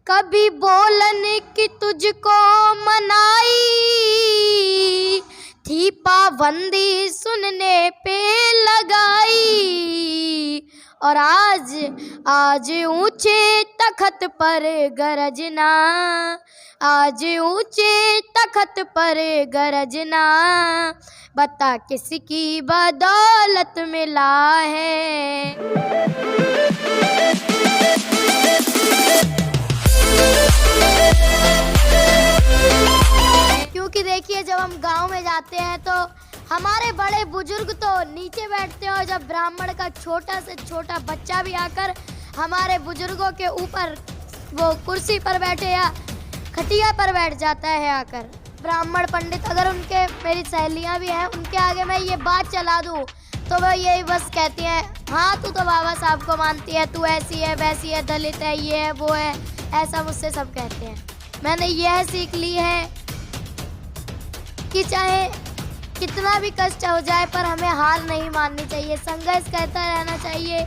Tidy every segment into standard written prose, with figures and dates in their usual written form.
कभी बोलन कि तुझको मनाई थी, पाबंदी सुनने पे लगाई। और आज ऊंचे तख्त पर गरजना, आज ऊंचे तख्त पर गरजना, बता किसकी बदौलत मिला है। क्योंकि देखिए, जब हम गांव में जाते हैं तो हमारे बड़े बुजुर्ग तो नीचे बैठते हैं, और जब ब्राह्मण का छोटा से छोटा बच्चा भी आकर हमारे बुजुर्गों के ऊपर वो कुर्सी पर बैठे या खटिया पर बैठ जाता है आकर। ब्राह्मण पंडित अगर उनके, मेरी सहेलियां भी हैं, उनके आगे मैं ये बात चला दूं तो वह यही बस कहती हैं, हाँ तू तो बाबा साहब को मानती है, तू ऐसी है वैसी है, दलित है, ये है वो है, ऐसा मुझसे सब कहते हैं। मैंने यह सीख ली है कि चाहे कितना भी कष्ट हो जाए पर हमें हार नहीं माननी चाहिए, संघर्ष करता रहना चाहिए,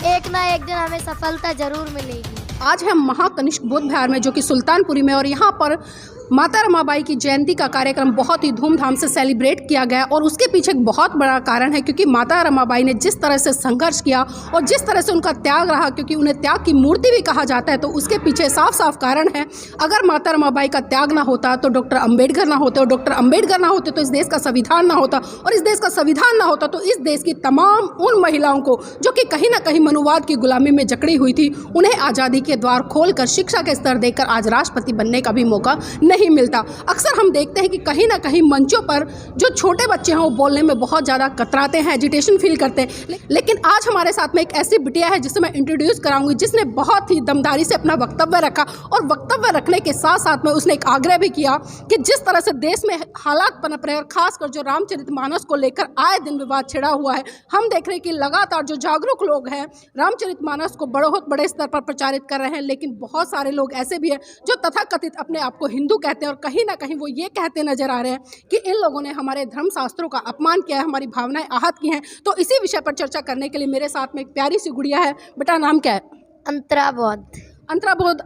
एक ना एक दिन हमें सफलता जरूर मिलेगी। आज हम महाकनिष्क बौद्ध विहार में, जो कि सुल्तानपुरी में, और यहाँ पर माता रमाबाई की जयंती का कार्यक्रम बहुत ही धूमधाम से सेलिब्रेट किया गया। और उसके पीछे एक बहुत बड़ा कारण है, क्योंकि माता रमाबाई ने जिस तरह से संघर्ष किया और जिस तरह से उनका त्याग रहा, क्योंकि उन्हें त्याग की मूर्ति भी कहा जाता है, तो उसके पीछे साफ साफ कारण है। अगर माता रमाबाई का त्याग ना होता तो डॉक्टर अम्बेडकर ना होते, और डॉक्टर अम्बेडकर ना होते तो इस देश का संविधान ना होता, और इस देश का संविधान ना होता तो इस देश की तमाम उन महिलाओं को जो कि कहीं ना कहीं मनुवाद की गुलामी में जकड़ी हुई थी, उन्हें आज़ादी के द्वार खोलकर शिक्षा के स्तर देकर आज राष्ट्रपति बनने का भी मौका नहीं मिलता। अक्सर हम देखते हैं कि कहीं ना कहीं मंचों पर जो छोटे बच्चे हैं वो बोलने में बहुत ज़्यादा कतराते हैं, एजिटेशन फील करते हैं। लेकिन आज हमारे साथ में एक ऐसी बिटिया है जिसे मैं इंट्रोड्यूस कराऊंगी, जिसने बहुत ही दमदारी से अपना वक्तव्य रखा, और वक्तव्य रखने के साथ साथ में उसने एक आग्रह भी किया कि जिस तरह से देश में हालात पनप रहे, और खासकर जो रामचरितमानस को लेकर आए दिन विवाद छिड़ा हुआ है, हम देख रहे हैं कि लगातार जो जागरूक लोग हैं रामचरितमानस को बहुत बड़े स्तर पर प्रचारित कर रहे हैं, लेकिन बहुत सारे लोग ऐसे भी हैं जो तथाकथित अपने आप को हिंदू कहते हैं, और कहीं ना कहीं वो ये कहते नजर आ रहे हैं कि इन लोगों ने हमारे धर्मशास्त्रों का अपमान किया है, हमारी भावनाएं आहत की हैं। तो इसी विषय पर चर्चा करने के लिए मेरे साथ में एक प्यारी सी गुड़िया है। बेटा नाम क्या है? अंतरा बौद्ध। अंतरा बौद्ध,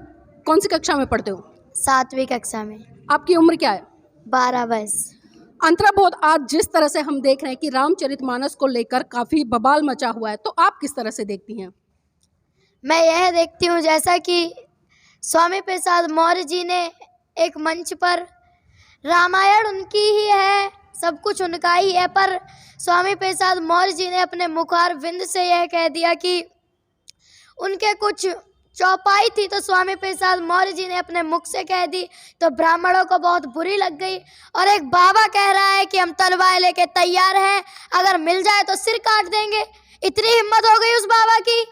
कौन सी कक्षा में पढ़ते हो? 7वीं कक्षा में। आपकी उम्र क्या है? 12 वर्ष। अंतरा बौद्ध, आज जिस तरह से हम देख रहे हैं कि रामचरितमानस को लेकर काफी बवाल मचा हुआ है, तो आप किस तरह से देखती हैं? मैं यह देखती हूँ, जैसा कि स्वामी प्रसाद मौर्य जी ने एक मंच पर, रामायण उनकी ही है, सब कुछ उनका ही है, पर स्वामी प्रसाद मौर्य जी ने अपने मुखार विंद से यह कह दिया कि उनके कुछ चौपाई थी, तो स्वामी प्रसाद मौर्य जी ने अपने मुख से कह दी, तो ब्राह्मणों को बहुत बुरी लग गई। और एक बाबा कह रहा है कि हम तलवार लेके तैयार हैं, अगर मिल जाए तो सिर काट देंगे। इतनी हिम्मत हो गई उस बाबा की।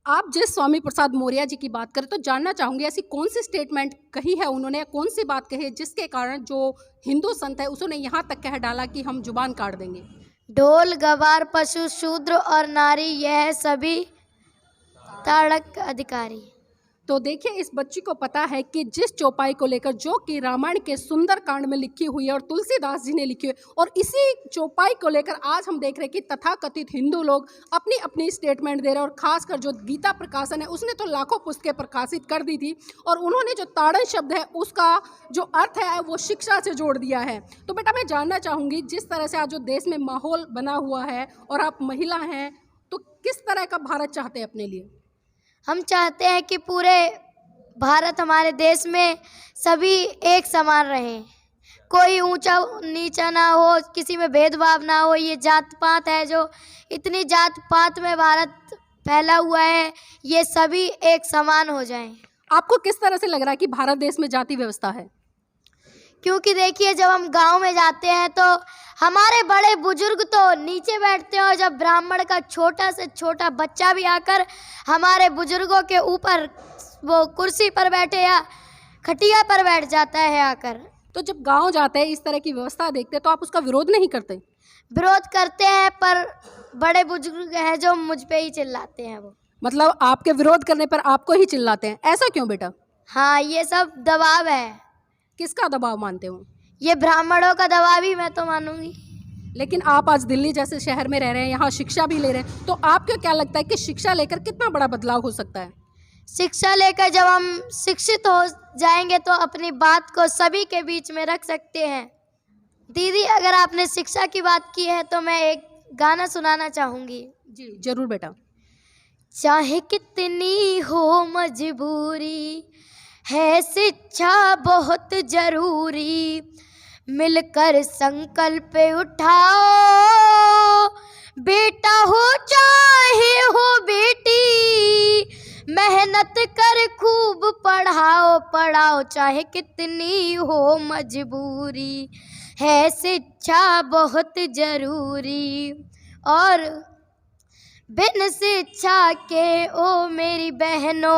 आप जिस स्वामी प्रसाद मौर्य जी की बात करें तो जानना चाहूंगी, ऐसी कौन सी स्टेटमेंट कही है उन्होंने, कौन सी बात कही है जिसके कारण जो हिंदू संत है उसने यहाँ तक कह डाला कि हम जुबान काट देंगे? ढोल गवार पशु शूद्र और नारी, यह सभी ताड़क अधिकारी। तो देखिए, इस बच्ची को पता है कि जिस चौपाई को लेकर, जो कि रामायण के सुंदर कांड में लिखी हुई है और तुलसीदास जी ने लिखी हुई है, और इसी चौपाई को लेकर आज हम देख रहे हैं कि तथाकथित हिंदू लोग अपनी अपनी स्टेटमेंट दे रहे हैं। और खासकर जो गीता प्रकाशन है उसने तो लाखों पुस्तकें प्रकाशित कर दी थी, और उन्होंने जो ताड़न शब्द है उसका जो अर्थ है वो शिक्षा से जोड़ दिया है। तो बेटा मैं जानना चाहूँगी, जिस तरह से आज जो देश में माहौल बना हुआ है और आप महिला हैं, तो किस तरह का भारत चाहते हैं अपने लिए? हम चाहते हैं कि पूरे भारत, हमारे देश में सभी एक समान रहें, कोई ऊंचा नीचा ना हो, किसी में भेदभाव ना हो। ये जात पात है, जो इतनी जात पात में भारत फैला हुआ है, ये सभी एक समान हो जाएं। आपको किस तरह से लग रहा है कि भारत देश में जाति व्यवस्था है? क्योंकि देखिए, जब हम गांव में जाते हैं तो हमारे बड़े बुजुर्ग तो नीचे बैठते हैं, और जब ब्राह्मण का छोटा से छोटा बच्चा भी आकर हमारे बुजुर्गों के ऊपर वो कुर्सी पर बैठे या खटिया पर बैठ जाता है आकर। तो जब गांव जाते हैं, इस तरह की व्यवस्था देखते हैं, तो आप उसका विरोध नहीं करते? विरोध करते हैं, पर बड़े बुजुर्ग हैं जो मुझ पे ही चिल्लाते हैं। वो मतलब आपके विरोध करने पर आपको ही चिल्लाते हैं, ऐसा क्यों बेटा? हाँ, ये सब दबाव है। किसका दबाव मानते हो? ये ब्राह्मणों का दबाव ही मैं तो मानूंगी। लेकिन आप आज दिल्ली जैसे शहर में रह रहे हैं, यहाँ शिक्षा भी ले रहे हैं, तो आपको क्या लगता है कि शिक्षा लेकर कितना बड़ा बदलाव हो सकता है? शिक्षा लेकर जब हम शिक्षित हो जाएंगे तो अपनी बात को सभी के बीच में रख सकते हैं। दीदी, अगर आपने शिक्षा की बात की है तो मैं एक गाना सुनाना चाहूँगी। जी जरूर बेटा। चाहे कितनी हो मजबूरी, है शिक्षा बहुत जरूरी, मिलकर संकल्प उठाओ, बेटा हो चाहे हो बेटी, मेहनत कर खूब पढ़ाओ पढ़ाओ, चाहे कितनी हो मजबूरी, है शिक्षा बहुत जरूरी। और बिन शिक्षा के ओ मेरी बहनों,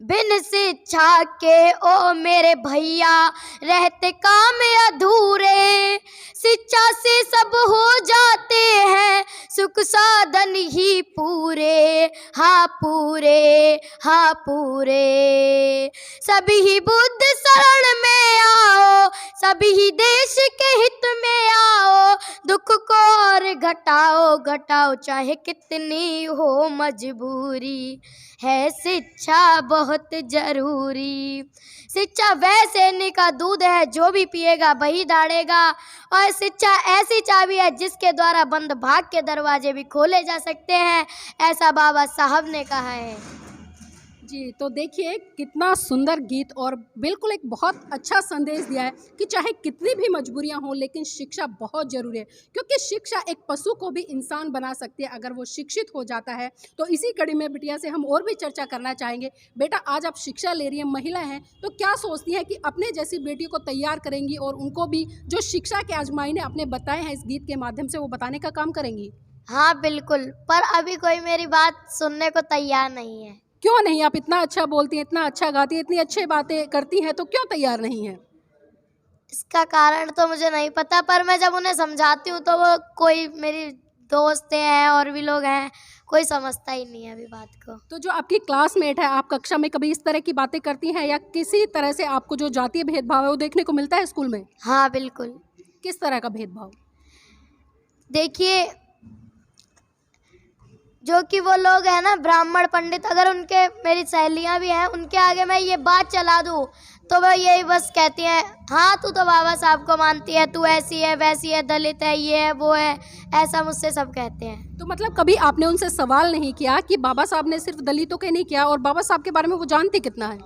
बिन शिक्षा के ओ मेरे भैया, रहते काम अधूरे, शिक्षा से सब हो जाते हैं सुख साधन ही पूरे, हाँ पूरे, हाँ पूरे। सभी ही बुद्ध शरण में आओ, सभी ही देश के हित में आओ, दुख को और घटाओ घटाओ, चाहे कितनी हो मजबूरी, है शिक्षा बहुत जरूरी। शिक्षा वह सैनी का दूध है, जो भी पिएगा वही दाढ़ेगा। और शिक्षा ऐसी चाबी है जिसके द्वारा बंद भाग के दरवाजे भी खोले जा सकते हैं, ऐसा बाबा साहब ने कहा है। जी तो देखिए कितना सुंदर गीत और बिल्कुल एक बहुत अच्छा संदेश दिया है कि चाहे कितनी भी मजबूरियां हों लेकिन शिक्षा बहुत ज़रूरी है, क्योंकि शिक्षा एक पशु को भी इंसान बना सकती है अगर वो शिक्षित हो जाता है। तो इसी कड़ी में बिटिया से हम और भी चर्चा करना चाहेंगे। बेटा, आज आप शिक्षा ले रही हैं, महिला हैं, तो क्या सोचती हैं कि अपने जैसी बेटी को तैयार करेंगी और उनको भी जो शिक्षा के आजमाइने आपने बताए हैं इस गीत के माध्यम से वो बताने का काम करेंगी? हाँ बिल्कुल, पर अभी कोई मेरी बात सुनने को तैयार नहीं है। क्यों नहीं? आप इतना अच्छा बोलती हैं, इतना अच्छा गाती हैं, इतनी अच्छी बातें करती हैं, तो क्यों तैयार नहीं हैं? इसका कारण तो मुझे नहीं पता, पर मैं जब उन्हें समझाती हूँ तो वो कोई मेरी दोस्त हैं और भी लोग हैं, कोई समझता ही नहीं है अभी बात को। तो जो आपकी क्लासमेट है, आप कक्षा में कभी इस तरह की बातें करती हैं या किसी तरह से आपको जो जातीय भेदभाव है वो देखने को मिलता है स्कूल में? हाँ बिल्कुल। किस तरह का भेदभाव? देखिए, जो कि वो लोग हैं ना ब्राह्मण पंडित, अगर उनके मेरी सहेलियां भी हैं, उनके आगे मैं ये बात चला दूँ तो वह यही बस कहती हैं, हाँ तू तो बाबा साहब को मानती है, तू ऐसी है वैसी है, दलित है, ये है वो है, ऐसा मुझसे सब कहते हैं। तो मतलब कभी आपने उनसे सवाल नहीं किया कि बाबा साहब ने सिर्फ दलितों के नहीं किया और बाबा साहब के बारे में वो जानते कितना है?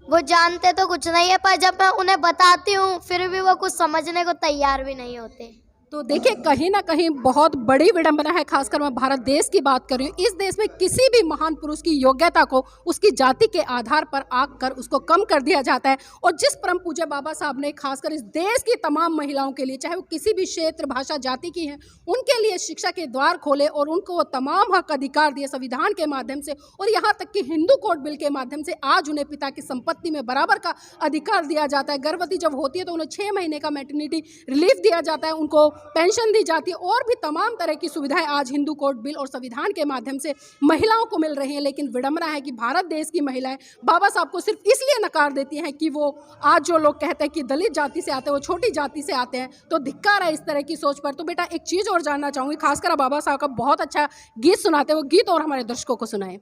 वो जानते तो कुछ नहीं है, पर जब मैं उन्हें बताती हूँ फिर भी वो कुछ समझने को तैयार भी नहीं होते। तो देखिए कहीं ना कहीं बहुत बड़ी विडंबना है, खासकर मैं भारत देश की बात कर रही हूँ। इस देश में किसी भी महान पुरुष की योग्यता को उसकी जाति के आधार पर आंक कर उसको कम कर दिया जाता है। और जिस परम पूज्य बाबा साहब ने खासकर इस देश की तमाम महिलाओं के लिए, चाहे वो किसी भी क्षेत्र भाषा जाति की हैं, उनके लिए शिक्षा के द्वार खोले और उनको तमाम हक अधिकार दिए संविधान के माध्यम से, और यहाँ तक कि हिंदू कोड बिल के माध्यम से आज उन्हें पिता की संपत्ति में बराबर का अधिकार दिया जाता है। गर्भवती जब होती है तो उन्हें 6 महीने का मैटरनिटी रिलीफ दिया जाता है, उनको पेंशन दी जाती है, और भी तमाम तरह की सुविधाएं आज हिंदू कोड बिल और संविधान के माध्यम से महिलाओं को मिल रही हैं। लेकिन विडंबना है कि भारत देश की महिलाएं बाबा साहब को सिर्फ इसलिए नकार देती हैं कि वो आज जो लोग कहते हैं कि दलित जाति से आते हैं, वो छोटी जाति से आते हैं, तो धिक्कार है इस तरह की सोच पर। तो बेटा एक चीज़ और जानना चाहूँगी, खासकर आप बाबा साहब का बहुत अच्छा गीत सुनाते हैं, वो गीत और हमारे दर्शकों को सुनाएं।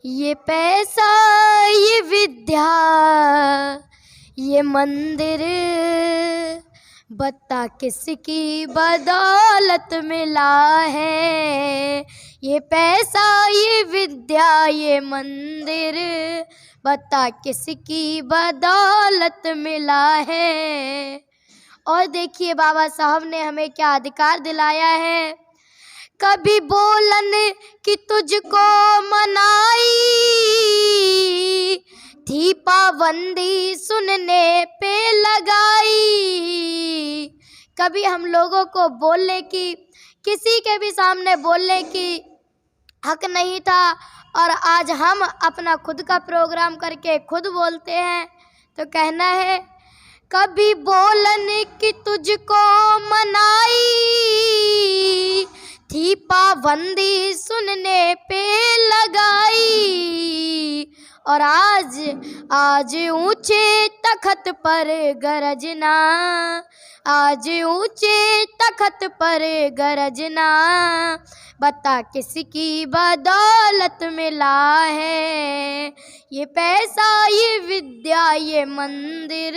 ये पैसा, ये विद्या, ये मंदिर, बता किसकी बदौलत मिला है। ये पैसा, ये विद्या, ये मंदिर, बता किसकी बदौलत मिला है। और देखिए बाबा साहब ने हमें क्या अधिकार दिलाया है। कभी बोलन कि तुझको मनाई थी, पाबंदी सुनने पे लगाई। कभी हम लोगों को बोलने की, किसी के भी सामने बोलने की हक नहीं था, और आज हम अपना खुद का प्रोग्राम करके खुद बोलते हैं। तो कहना है, कभी बोलन कि तुझको मनाई थी, पाबंदी सुनने पे लगाई, और आज आज ऊंचे तख्त पर गरजना, आज ऊंचे तख्त पर गरजना, बता किसकी बदौलत मिला है ये पैसा, ये विद्या, ये मंदिर,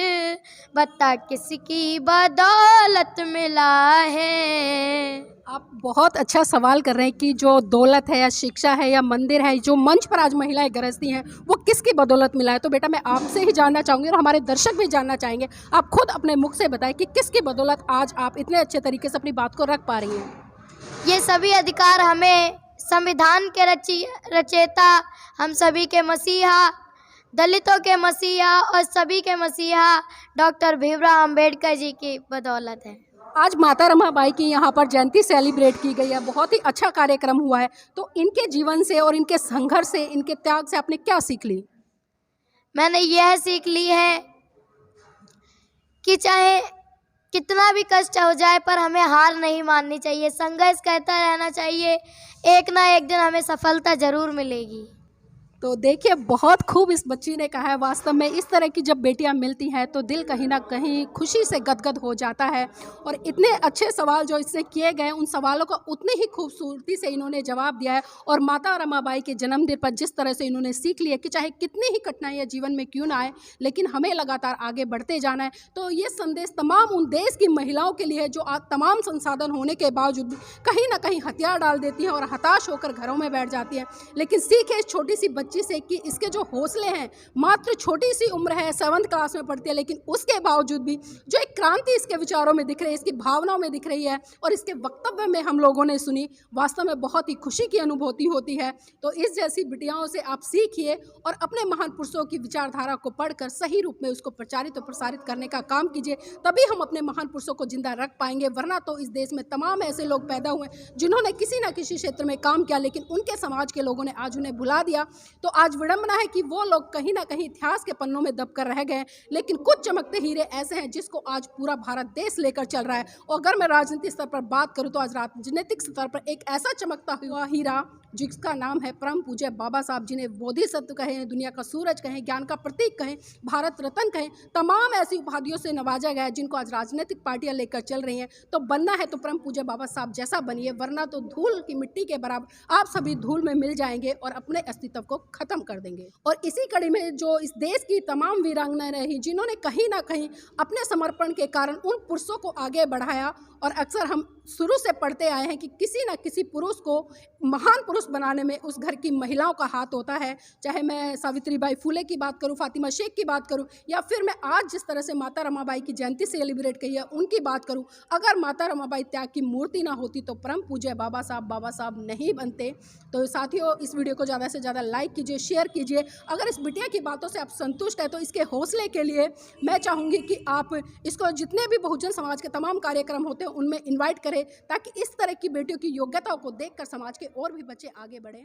बता किसकी बदौलत मिला है। आप बहुत अच्छा सवाल कर रहे हैं कि जो दौलत है या शिक्षा है या मंदिर है, जो मंच पर आज महिलाएं गरजती हैं, वो किसकी बदौलत मिला है। तो बेटा मैं आपसे ही जानना चाहूँगी और हमारे दर्शक भी जानना चाहेंगे, आप खुद अपने मुख से बताएं कि किसकी बदौलत आज आप इतने अच्छे तरीके से अपनी बात को रख पा रही हैं। ये सभी अधिकार हमें संविधान के रचयिता, हम सभी के मसीहा, दलितों के मसीहा और सभी के मसीहा डॉक्टर भीमराव अंबेडकर जी की बदौलत है। आज माता रमाबाई की यहाँ पर जयंती सेलिब्रेट की गई है, बहुत ही अच्छा कार्यक्रम हुआ है। तो इनके जीवन से और इनके संघर्ष से, इनके त्याग से आपने क्या सीख ली? मैंने यह सीख ली है कि चाहे कितना भी कष्ट हो जाए पर हमें हार नहीं माननी चाहिए, संघर्ष करता रहना चाहिए, एक ना एक दिन हमें सफलता ज़रूर मिलेगी। तो देखिए बहुत खूब इस बच्ची ने कहा है। वास्तव में इस तरह की जब बेटियां मिलती हैं तो दिल कहीं ना कहीं खुशी से गदगद हो जाता है। और इतने अच्छे सवाल जो इससे किए गए, उन सवालों का उतनी ही खूबसूरती से इन्होंने जवाब दिया है। और माता रमाबाई के जन्मदिन पर जिस तरह से इन्होंने सीख लिया कि चाहे कितनी ही कठिनाइयाँ जीवन में क्यों ना आए, लेकिन हमें लगातार आगे बढ़ते जाना है। तो ये संदेश तमाम उन देश की महिलाओं के लिए है जो आज तमाम संसाधन होने के बावजूद कहीं ना कहीं हथियार डाल देती हैं और हताश होकर घरों में बैठ जाती हैं। लेकिन सीखे इस छोटी सी बच्ची से कि इसके जो हौसले हैं, मात्र छोटी सी उम्र है, 7th क्लास में पढ़ती है, लेकिन उसके बावजूद भी जो एक क्रांति इसके विचारों में दिख रही है, इसकी भावनाओं में दिख रही है और इसके वक्तव्य में हम लोगों ने सुनी, वास्तव में बहुत ही खुशी की अनुभूति होती है। तो इस जैसी बिटियाओं से आप सीखिए और अपने महान पुरुषों की विचारधारा को पढ़कर सही रूप में उसको प्रचारित और प्रसारित करने का काम कीजिए, तभी हम अपने महान पुरुषों को जिंदा रख पाएंगे। वरना तो इस देश में तमाम ऐसे लोग पैदा हुए जिन्होंने किसी न किसी क्षेत्र में काम किया, लेकिन उनके समाज के लोगों ने आज उन्हें भुला दिया। तो आज विडंबना है कि वो लोग कहीं ना कहीं इतिहास के पन्नों में दबकर रह गए। लेकिन कुछ चमकते हीरे ऐसे हैं जिसको आज पूरा भारत देश लेकर चल रहा है। और अगर मैं राजनीतिक स्तर पर बात करूं तो आज राजनीतिक स्तर पर एक ऐसा चमकता हुआ हीरा जिसका नाम है परम पूज्य बाबा साहब, जिन्हें बोधिसत्व कहें, दुनिया का सूरज कहें, ज्ञान का प्रतीक कहें, भारत रत्न कहें, तमाम ऐसी उपाधियों से नवाजा गया है जिनको आज राजनीतिक पार्टियां लेकर चल रही हैं। तो बनना है तो परम पूज्य बाबा साहब जैसा बनिए, वरना तो धूल की मिट्टी के बराबर आप सभी धूल में मिल जाएंगे और अपने अस्तित्व को खत्म कर देंगे। और इसी कड़ी में जो इस देश की तमाम वीरांगनाएं रही जिन्होंने कहीं ना कहीं अपने समर्पण के कारण उन पुरुषों को आगे बढ़ाया। और अक्सर हम शुरू से पढ़ते आए हैं कि किसी न किसी पुरुष को महान पुरुष बनाने में उस घर की महिलाओं का हाथ होता है। चाहे मैं सावित्रीबाई फुले की बात करूं, फातिमा शेख की बात करूं, या फिर मैं आज जिस तरह से माता रमाबाई की जयंती सेलिब्रेट की है उनकी बात करूं। अगर माता रमाबाई त्याग की मूर्ति ना होती तो परम पूज्य बाबा साहब नहीं बनते। तो साथियों, इस वीडियो को ज़्यादा से ज़्यादा लाइक कीजिए, शेयर कीजिए। अगर इस बिटिया की बातों से आप संतुष्ट हैं तो इसके हौसले के लिए मैं चाहूँगी कि आप इसको जितने भी बहुजन समाज के तमाम कार्यक्रम होते हैं उनमें इन्वाइट करें, ताकि इस तरह की बेटियों की योग्यताओं को देखकर समाज के और भी बच्चे आगे बढ़ें।